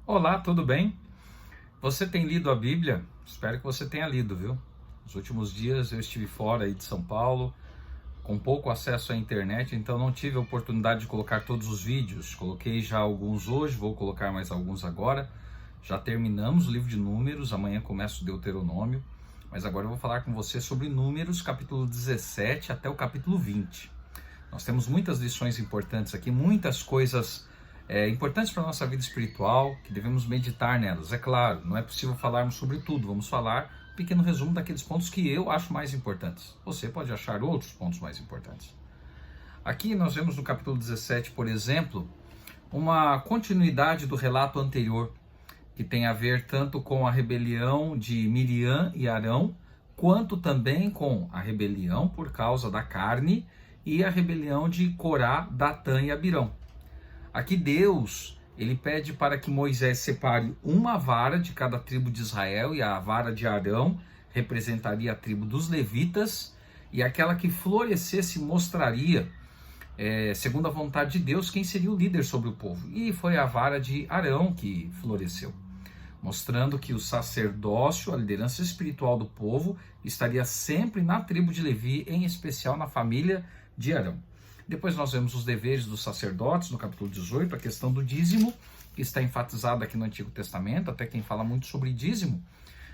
Olá, tudo bem? Você tem lido a Bíblia? Espero que você tenha lido, viu? Nos últimos dias eu estive fora aí de São Paulo, com pouco acesso à internet, então não tive a oportunidade de colocar todos os vídeos. Coloquei já alguns hoje, vou colocar mais alguns agora. Já terminamos o livro de Números, amanhã começa o Deuteronômio, mas agora eu vou falar com você sobre Números, capítulo 17 até o capítulo 20. Nós temos muitas lições importantes aqui, muitas coisas importantes para a nossa vida espiritual, que devemos meditar nelas. É claro, não é possível falarmos sobre tudo, vamos falar um pequeno resumo daqueles pontos que eu acho mais importantes. Você pode achar outros pontos mais importantes. Aqui nós vemos no capítulo 17, por exemplo, uma continuidade do relato anterior, que tem a ver tanto com a rebelião de Miriam e Arão, quanto também com a rebelião por causa da carne e a rebelião de Corá, Datã e Abirão. Aqui Deus, ele pede para que Moisés separe uma vara de cada tribo de Israel, e a vara de Arão representaria a tribo dos levitas, e aquela que florescesse mostraria, segundo a vontade de Deus, quem seria o líder sobre o povo. E foi a vara de Arão que floresceu, mostrando que o sacerdócio, a liderança espiritual do povo, estaria sempre na tribo de Levi, em especial na família de Arão. Depois nós vemos os deveres dos sacerdotes, no capítulo 18, a questão do dízimo, que está enfatizada aqui no Antigo Testamento. Até quem fala muito sobre dízimo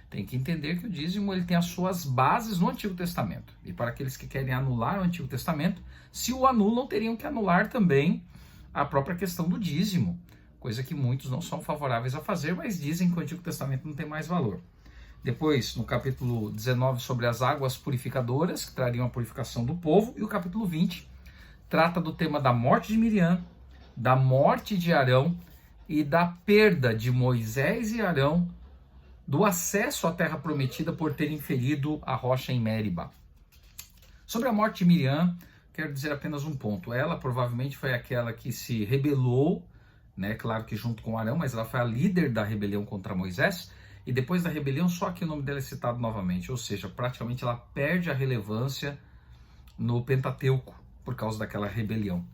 tem que entender que o dízimo ele tem as suas bases no Antigo Testamento. E para aqueles que querem anular o Antigo Testamento, se o anulam, teriam que anular também a própria questão do dízimo, coisa que muitos não são favoráveis a fazer, mas dizem que o Antigo Testamento não tem mais valor. Depois, no capítulo 19, sobre as águas purificadoras, que trariam a purificação do povo, e o capítulo 20 trata do tema da morte de Miriam, da morte de Arão e da perda de Moisés e Arão do acesso à terra prometida por terem ferido a rocha em Meriba. Sobre a morte de Miriam, quero dizer apenas um ponto. Ela provavelmente foi aquela que se rebelou, né? Claro que junto com Arão, mas ela foi a líder da rebelião contra Moisés, e depois da rebelião só que o nome dela é citado novamente, ou seja, praticamente ela perde a relevância no Pentateuco, por causa daquela rebelião.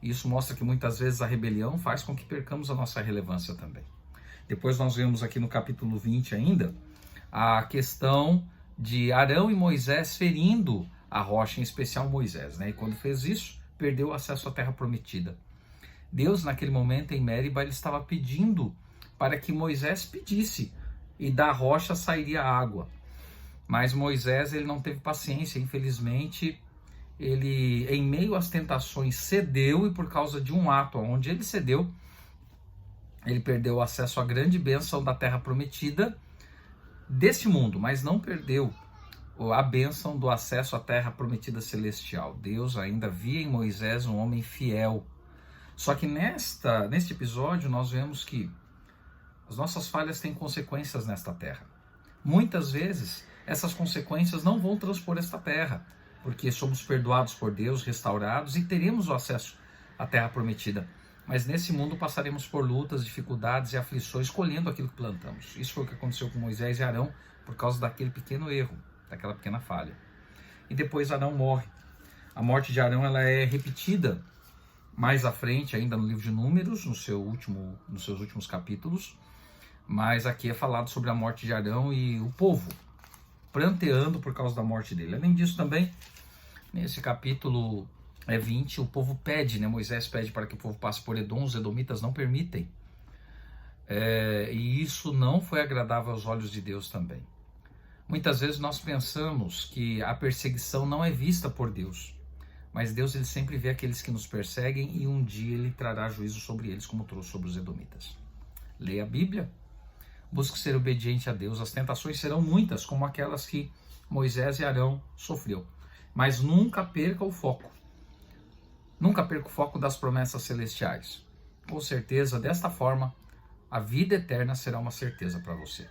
E isso mostra que muitas vezes a rebelião faz com que percamos a nossa relevância também. Depois nós vemos aqui no capítulo 20 ainda, a questão de Arão e Moisés ferindo a rocha, em especial Moisés, né? E quando fez isso, perdeu o acesso à terra prometida. Deus, naquele momento, em Meriba, ele estava pedindo para que Moisés pedisse, e da rocha sairia água. Mas Moisés, ele não teve paciência, infelizmente. Ele, em meio às tentações, cedeu, e por causa de um ato onde ele cedeu, ele perdeu o acesso à grande bênção da terra prometida deste mundo, mas não perdeu a bênção do acesso à terra prometida celestial. Deus ainda via em Moisés um homem fiel. Só que neste episódio nós vemos que as nossas falhas têm consequências nesta terra. Muitas vezes essas consequências não vão transpor esta terra, porque somos perdoados por Deus, restaurados, e teremos o acesso à terra prometida. Mas nesse mundo passaremos por lutas, dificuldades e aflições, colhendo aquilo que plantamos. Isso foi o que aconteceu com Moisés e Arão, por causa daquele pequeno erro, daquela pequena falha. E depois Arão morre. A morte de Arão ela é repetida mais à frente, ainda no livro de Números, nos seus últimos capítulos. Mas aqui é falado sobre a morte de Arão e o povo pranteando por causa da morte dele. Além disso também, nesse capítulo 20, o povo pede, né? Moisés pede para que o povo passe por Edom, os edomitas não permitem. E isso não foi agradável aos olhos de Deus também. Muitas vezes nós pensamos que a perseguição não é vista por Deus, mas Deus ele sempre vê aqueles que nos perseguem, e um dia ele trará juízo sobre eles, como trouxe sobre os edomitas. Leia a Bíblia, busque ser obediente a Deus. As tentações serão muitas, como aquelas que Moisés e Arão sofreu. Mas nunca perca o foco. Nunca perca o foco das promessas celestiais. Com certeza, desta forma, a vida eterna será uma certeza para você.